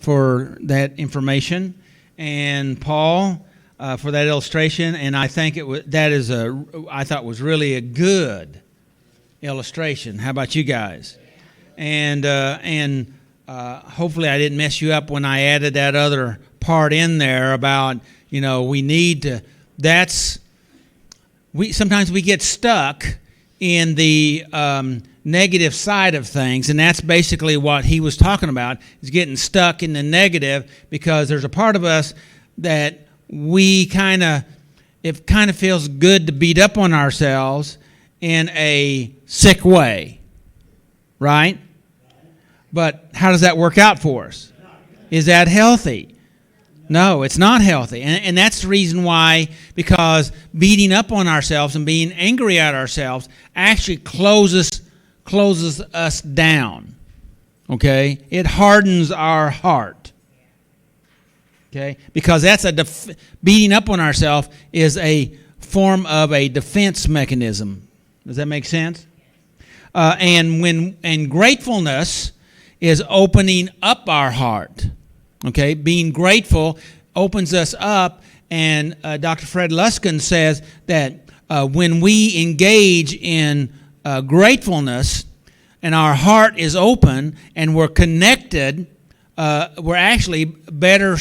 for that information, and Paul for that illustration. And I think I thought was really a good illustration. How about you guys? And hopefully I didn't mess you up when I added that other part in there about, we need to. Sometimes we get stuck in the negative side of things, and that's basically what he was talking about, is getting stuck in the negative, because there's a part of us that it kind of feels good to beat up on ourselves in a sick way, right? But how does that work out for us? Is that healthy? No, it's not healthy. And that's the reason why, because beating up on ourselves and being angry at ourselves actually closes us down. Okay? It hardens our heart. Okay? Because that's beating up on ourselves is a form of a defense mechanism. Does that make sense? And gratefulness is opening up our heart. Okay, being grateful opens us up, and Dr. Fred Luskin says that when we engage in gratefulness and our heart is open and we're connected, we're actually better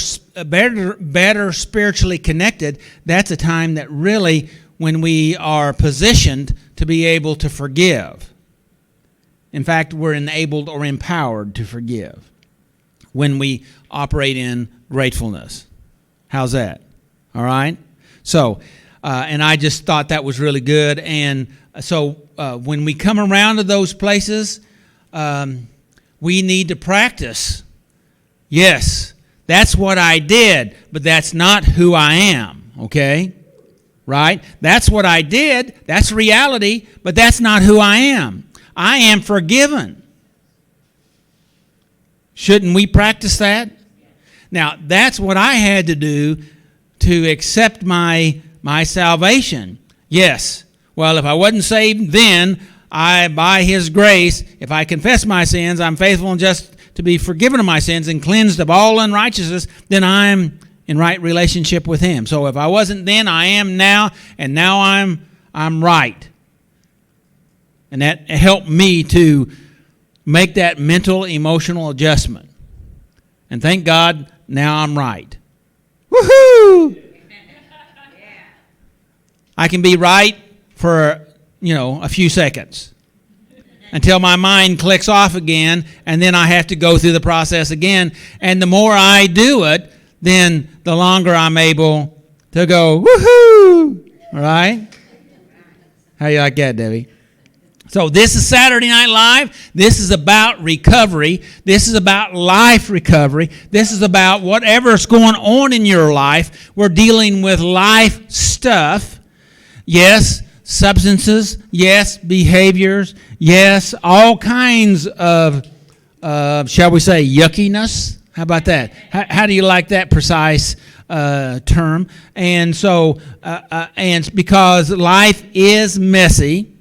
spiritually connected. That's a time that really, when we are positioned to be able to forgive. In fact, we're enabled or empowered to forgive when we operate in gratefulness. How's that? All right? So, and I just thought that was really good. And so when we come around to those places, we need to practice. Yes, that's what I did, but that's not who I am, okay? Right? That's what I did. That's reality, but that's not who I am. I am forgiven. Shouldn't we practice that? Now, that's what I had to do to accept my salvation. Yes. Well, if I wasn't saved then, by His grace, if I confess my sins, I'm faithful and just to be forgiven of my sins and cleansed of all unrighteousness, then I'm in right relationship with Him. So if I wasn't then, I am now, and now I'm right. And that helped me to make that mental, emotional adjustment. And thank God, now I'm right. Woohoo! I can be right for, a few seconds until my mind clicks off again, and then I have to go through the process again. And the more I do it, then the longer I'm able to go, woohoo! All right? How you like that, Debbie? So this is Saturday Night Live. This is about recovery. This is about life recovery. This is about whatever's going on in your life. We're dealing with life stuff. Yes, substances. Yes, behaviors. Yes, all kinds of, shall we say, yuckiness. How about that? How do you like that precise term? And so, and because life is messy,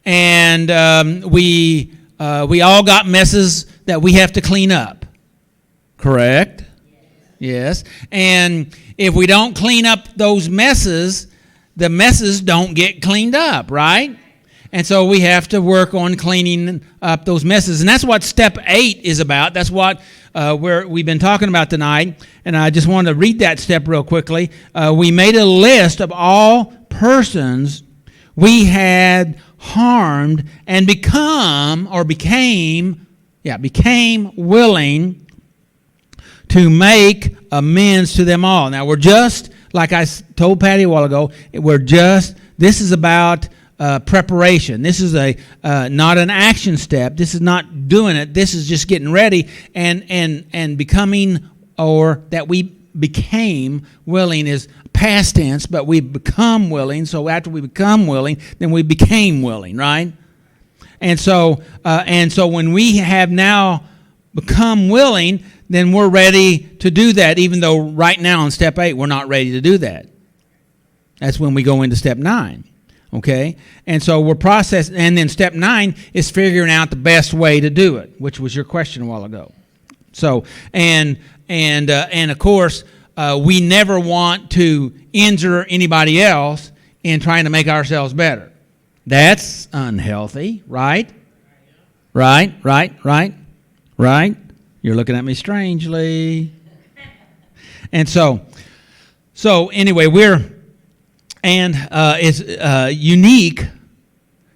and we all got messes that we have to clean up. Correct? Yes. And if we don't clean up those messes, the messes don't get cleaned up, right? And so we have to work on cleaning up those messes. And that's what step 8 is about. That's what we've been talking about tonight. And I just wanted to read that step real quickly. We made a list of all persons we had harmed and became willing to make amends to them all. Now, we're just, like I told Patty a while ago, this is about preparation. This is not an action step. This is not doing it. This is just getting ready and becoming, or that we became willing is past tense, but we become willing. So after we become willing, then we became willing, right? And so when we have now become willing, then we're ready to do that, even though right now in step 8, we're not ready to do that. That's when we go into step 9, okay? And so we're processing, and then step 9 is figuring out the best way to do it, which was your question a while ago. So, and of course, we never want to injure anybody else in trying to make ourselves better. That's unhealthy, right? Right. You're looking at me strangely. And so anyway, it's unique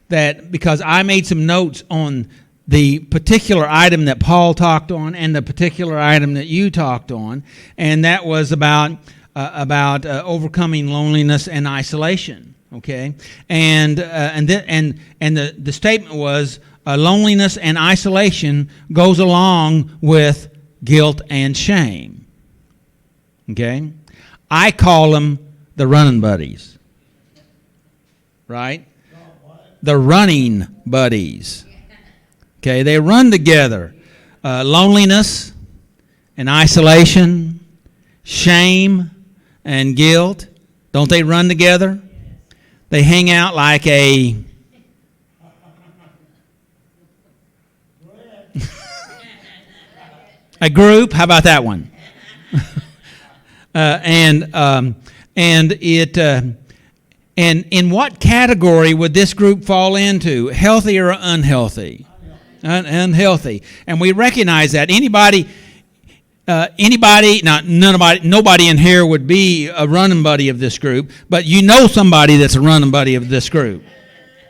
that because I made some notes on the particular item that Paul talked on and the particular item that you talked on, and that was about overcoming loneliness and isolation. Okay, and the statement was loneliness and isolation goes along with guilt and shame. Okay, I call them the running buddies. Right, the running buddies. Okay, they run together. Loneliness and isolation, shame and guilt. Don't they run together? They hang out like a group. How about that one? And in what category would this group fall into? Healthy or unhealthy? Unhealthy. And we recognize that. Nobody in here would be a running buddy of this group, but you know somebody that's a running buddy of this group,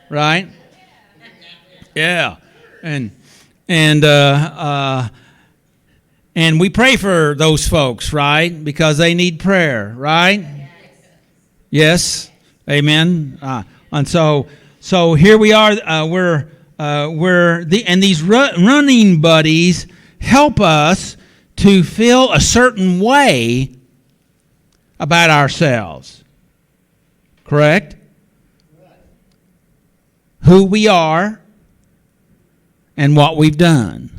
right? Yeah. And we pray for those folks, right? Because they need prayer, right? Yes. Amen. And so here we are. These running buddies help us to feel a certain way about ourselves. Correct? Who we are and what we've done.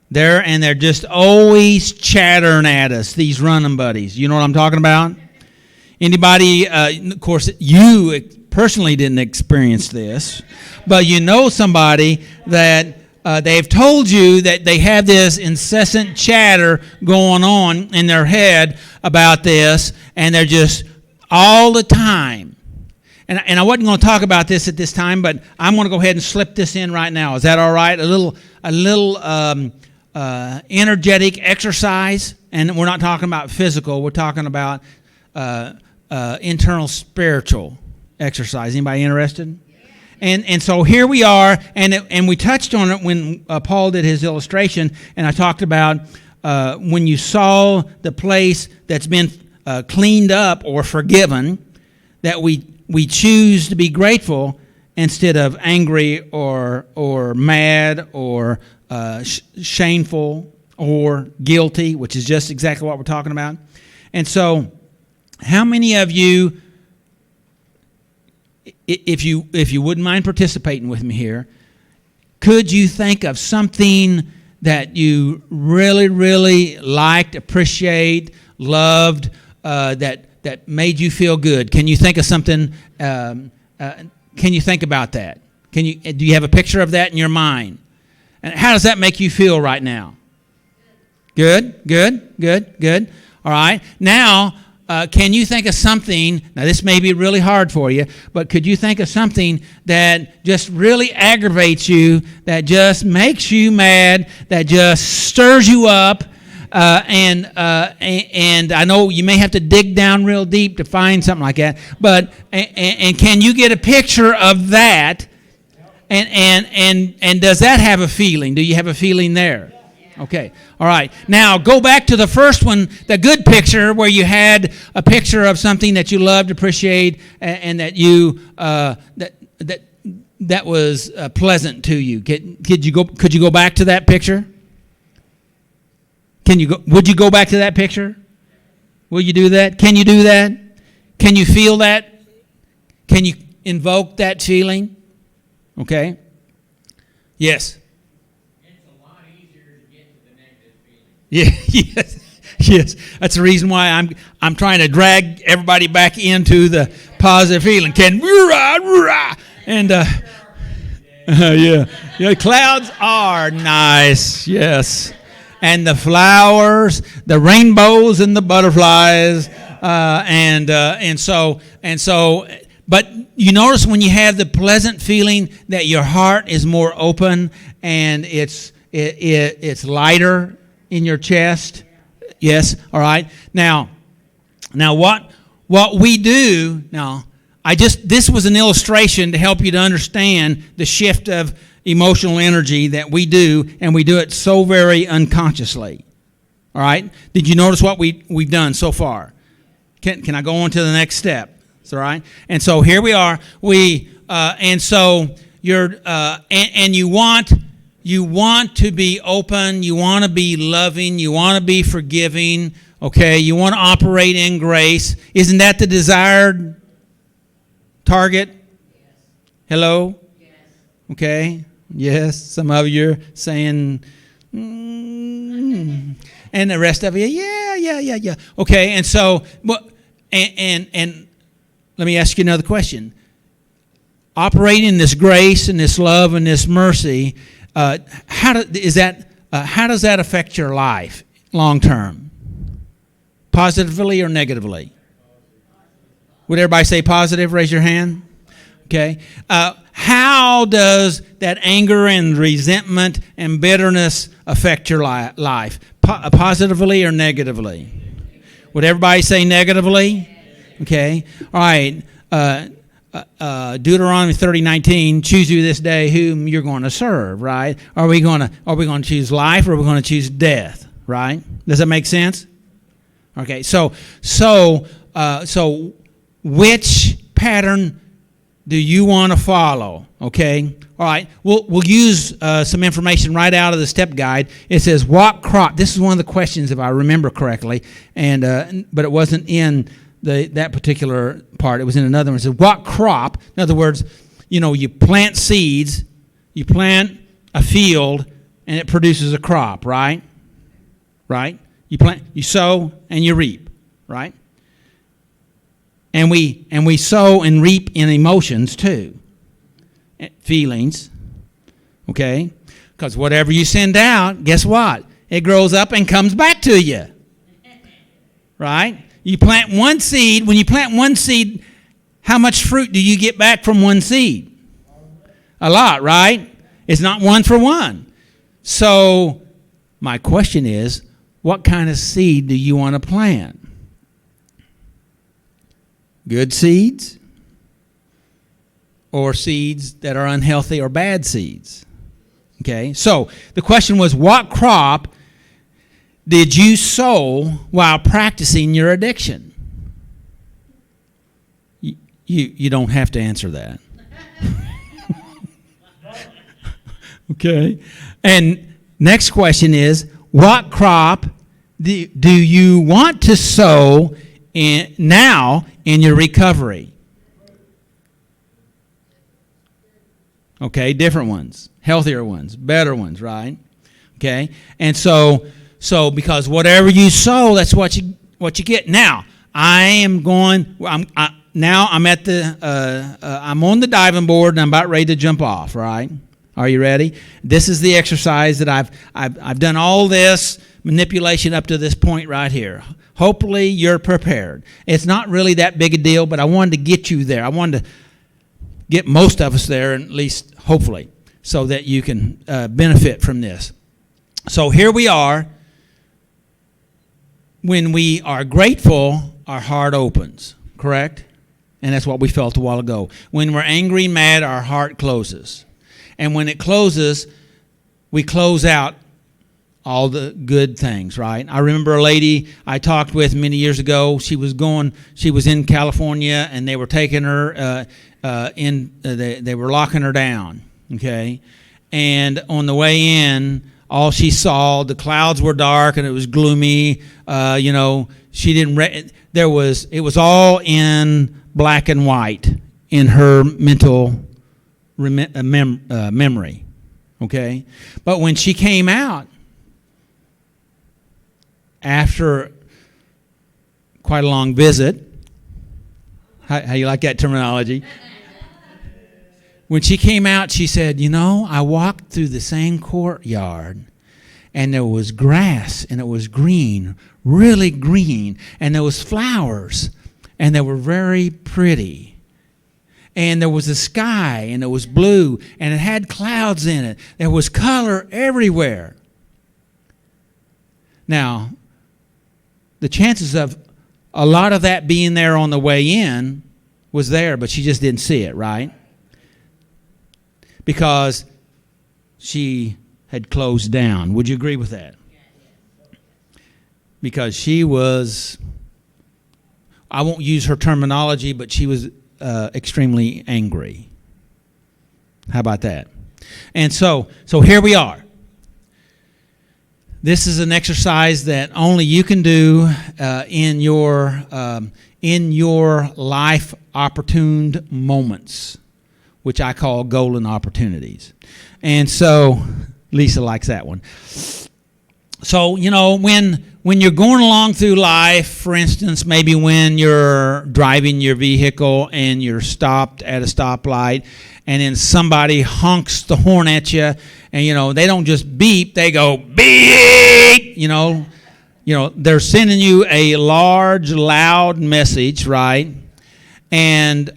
They're just always chattering at us, these running buddies. You know what I'm talking about? Anybody, of course, you personally didn't experience this, but you know somebody that they've told you that they have this incessant chatter going on in their head about this, and they're just all the time. And I wasn't going to talk about this at this time, but I'm going to go ahead and slip this in right now. Is that all right? A little energetic exercise, and we're not talking about physical. We're talking about internal spiritual exercise. Anybody interested? And so here we are, and we touched on it when Paul did his illustration, and I talked about when you saw the place that's been cleaned up or forgiven, that we choose to be grateful instead of angry or mad or shameful or guilty, which is just exactly what we're talking about. And so how many of you, if you wouldn't mind participating with me here, could you think of something that you really, really liked, appreciate, loved, that made you feel good? Can you think of something? Can you think about that? Do you have a picture of that in your mind? And how does that make you feel right now? Good. All right. Now, can you think of something, now this may be really hard for you, but could you think of something that just really aggravates you, that just makes you mad, that just stirs you up, and I know you may have to dig down real deep to find something like that, but and can you get a picture of that, and does that have a feeling? Do you have a feeling there? Okay. All right. Now go back to the first one, the good picture, where you had a picture of something that you loved, appreciate, and that you that was pleasant to you. Could you go back to that picture? Would you go back to that picture? Will you do that? Can you do that? Can you feel that? Can you invoke that feeling? Okay. Yes. Yeah, yes. That's the reason why I'm trying to drag everybody back into the positive feeling. And Yeah. Yeah, clouds are nice. Yes. And the flowers, the rainbows and the butterflies, but you notice when you have the pleasant feeling that your heart is more open and it's lighter in your chest. Yes. All right. Now what we do now. This was an illustration to help you to understand the shift of emotional energy that we do, and we do it so very unconsciously. All right? Did you notice what we've done so far? Can I go on to the next step? It's all right? And so here we are. You want to be open, you want to be loving, you want to be forgiving, okay? You want to operate in grace. Isn't that the desired target? Yes. Hello? Yes. Okay. Yes. Some of you are saying, and the rest of you, yeah. Okay. And so, and let me ask you another question. Operating in this grace and this love and this mercy, how does that affect your life long term? Positively or negatively? Would everybody say positive? Raise your hand. Okay. How does that anger and resentment and bitterness affect your life? Positively or negatively? Would everybody say negatively? Okay. All right. Deuteronomy 30:19. Choose you this day whom you're going to serve. Right? Are we going to choose life or are we going to choose death? Right? Does that make sense? Okay. So which pattern do you want to follow? Okay. All right. We'll use some information right out of the step guide. It says what crop. This is one of the questions, if I remember correctly, but it wasn't in that particular part. It was in another one. It said what crop. In other words, you plant seeds, you plant a field, and it produces a crop. Right. Right. You sow and you reap. Right. And we sow and reap in emotions too, feelings, okay? Because whatever you send out, guess what? It grows up and comes back to you, right? You plant one seed. When you plant one seed, how much fruit do you get back from one seed? A lot, right? It's not one for one. So my question is, what kind of seed do you want to plant? Good seeds or seeds that are unhealthy or bad seeds? Okay, so the question was, what crop did you sow while practicing your addiction? You don't have to answer that. Okay, and next question is, what crop do you want to sow now in your recovery? Okay, different ones, healthier ones, better ones, right? Okay, and so because whatever you sow, that's what you get. Now I'm on the diving board and I'm about ready to jump off. Right? Are you ready? This is the exercise that I've done all this manipulation up to this point right here. Hopefully you're prepared. It's not really that big a deal, but I wanted to get you there. I wanted to get most of us there, at least hopefully, so that you can benefit from this. So here we are. When we are grateful, our heart opens, correct? And that's what we felt a while ago. When we're angry, mad, our heart closes. And when it closes, we close out all the good things, right? I remember a lady I talked with many years ago. She was in California, and they were taking her they were locking her down, okay? And on the way in, all she saw, the clouds were dark and it was gloomy. She didn't. It was all in black and white in her mental memory, okay? But when she came out, after quite a long visit, how you like that terminology? when she came out, she said, you know, I walked through the same courtyard, and there was grass, and it was green, really green, and there was flowers, and they were very pretty. And there was a sky, and it was blue, and it had clouds in it. There was color everywhere. Now, the chances of a lot of that being there on the way in was there, but she just didn't see it, right? Because she had closed down. Would you agree with that? Because she was, I won't use her terminology, but she was extremely angry. How about that? And so here we are. This is an exercise that only you can do in your life opportune moments, which I call golden opportunities. And so Lisa likes that one. So, you know, when you're going along through life, for instance, maybe when you're driving your vehicle and you're stopped at a stoplight, and then somebody honks the horn at you, and, you know, they don't just beep, they go beep, you know, they're sending you a large, loud message, right? And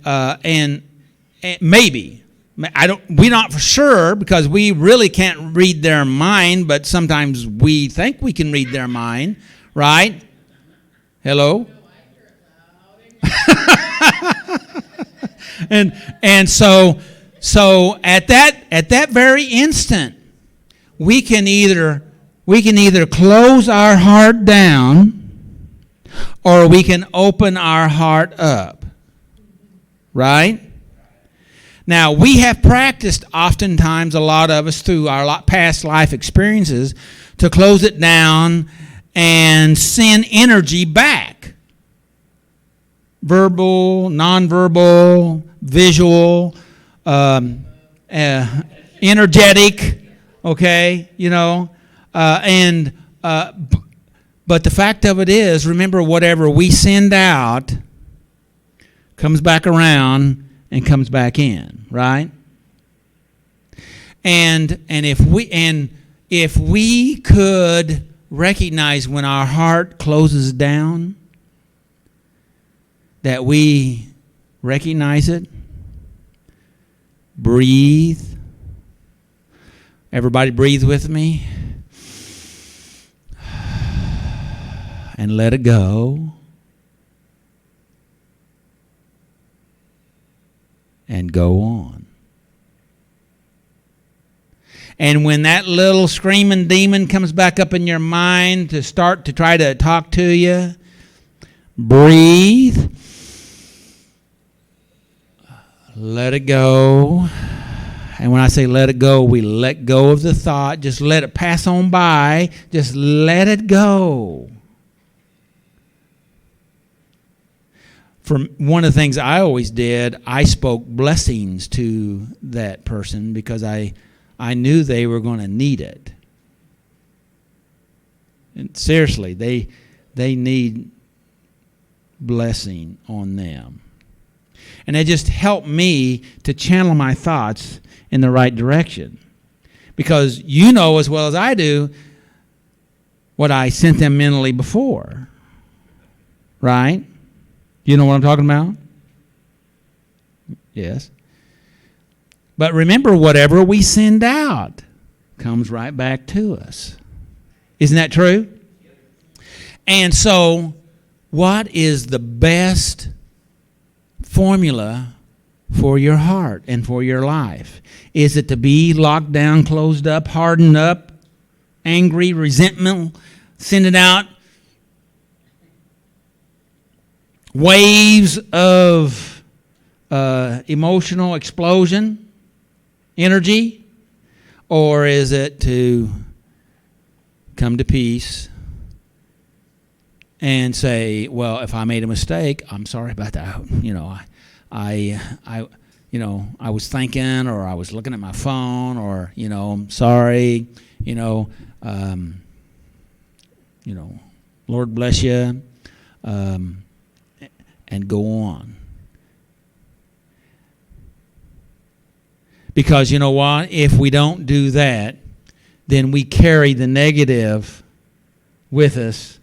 maybe, we're not for sure, because we really can't read their mind, but sometimes we think we can read their mind, right? Hello? and so at that very instant, we can either close our heart down, or we can open our heart up, right? Now, we have practiced oftentimes, a lot of us, through our past life experiences, to close it down and send energy back. Verbal, nonverbal, visual, energetic, okay, you know. But the fact of it is, remember, whatever we send out comes back around and comes back in, right? And if we could recognize when our heart closes down, that we recognize it, breathe. Everybody breathe with me. And let it go. And go on. And when that little screaming demon comes back up in your mind to start to try to talk to you, breathe. Let it go. And when I say let it go, we let go of the thought. Just let it pass on by. Just let it go. For one of the things I always did, I spoke blessings to that person because I knew they were going to need it. And seriously, they need blessing on them. And it just helped me to channel my thoughts in the right direction. Because you know as well as I do what I sent them mentally before. Right? You know what I'm talking about? Yes. But remember, whatever we send out comes right back to us. Isn't that true? And so, what is the best formula for your heart and for your life? Is it to be locked down, closed up, hardened up, angry, resentment, sending out waves of emotional explosion, energy? Or is it to come to peace and say, well, if I made a mistake, I'm sorry about that. You know, I was thinking, or I was looking at my phone, or, you know, I'm sorry, Lord bless you, and go on. Because you know what? If we don't do that, then we carry the negative with us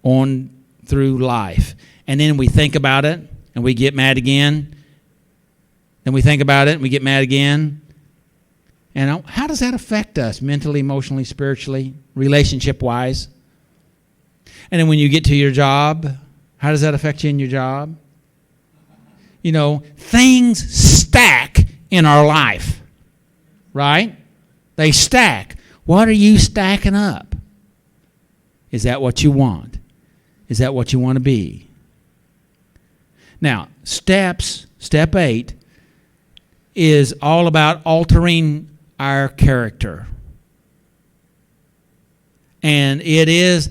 on through life. And then we think about it and we get mad again. Then we think about it and we get mad again. And how does that affect us mentally, emotionally, spiritually, relationship-wise? And then when you get to your job, how does that affect you in your job? You know, things stack in our life, right? They stack. What are you stacking up? Is that what you want? Is that what you want to be? Now, step 8 is all about altering our character. And it is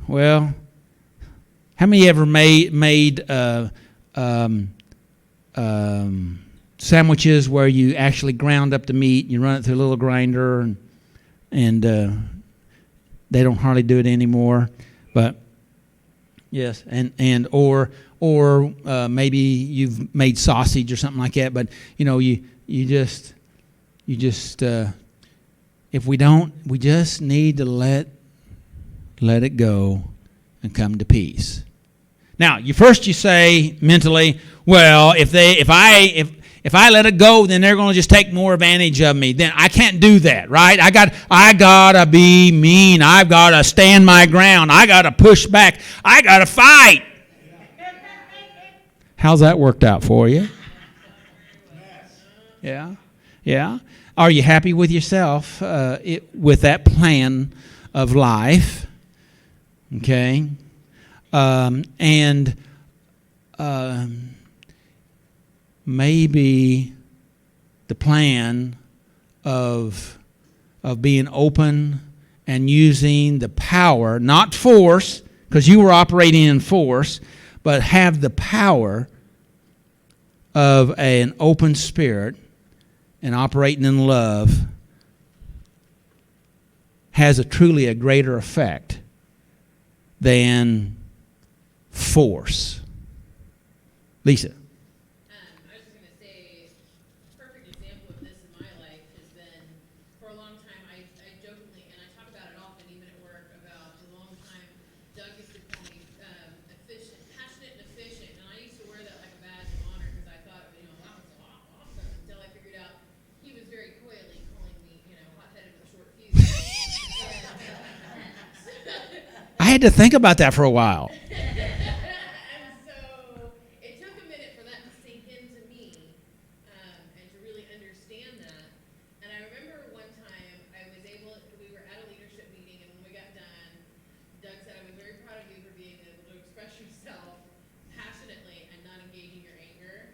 well, how many ever made sandwiches where you actually ground up the meat and you run it through a little grinder and they don't hardly do it anymore, but yes, and or maybe you've made sausage or something like that, but you know you just if we don't, we just need to let it go and come to peace. Now, you say mentally, well, if I let it go, then they're going to just take more advantage of me. Then I can't do that, right? I gotta be mean. I've got to stand my ground. I got to push back. I got to fight. How's that worked out for you? Yeah. Are you happy with yourself with that plan of life? Okay. Maybe the plan of being open and using the power, not force, because you were operating in force, but have the power of an open spirit and operating in love has truly a greater effect than force. Lisa. I was just going to say, a perfect example of this in my life has been, for a long time, I jokingly, and I talk about it often, even at work, about the long time Doug used to call me efficient, passionate and efficient, and I used to wear that like a badge of honor because I thought, that was awesome, until I figured out he was very coyly calling me, hot-headed with short fuses. I had to think about that for a while. And so it took a minute for that to sink into me and to really understand that. And I remember one time we were at a leadership meeting, and when we got done, Doug said, I was very proud of you for being able to express yourself passionately and not engaging your anger.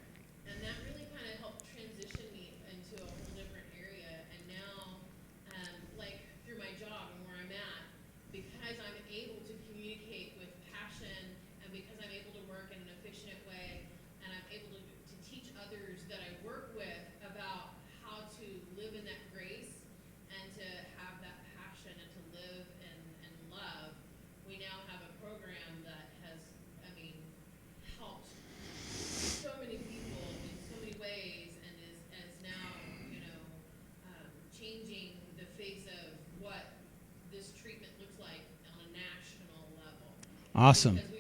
And that really kind of helped transition me into a whole different area. And now, through my job and where I'm at, because I'm able to communicate with passion and because I'm able to work in an efficient way and I'm able to teach others that I work with about how to live in that grace and to have that passion and to live in love, we now have a program that has, helped so many people in so many ways and is now, changing the face of what this treatment looks like on a national level. Awesome. Because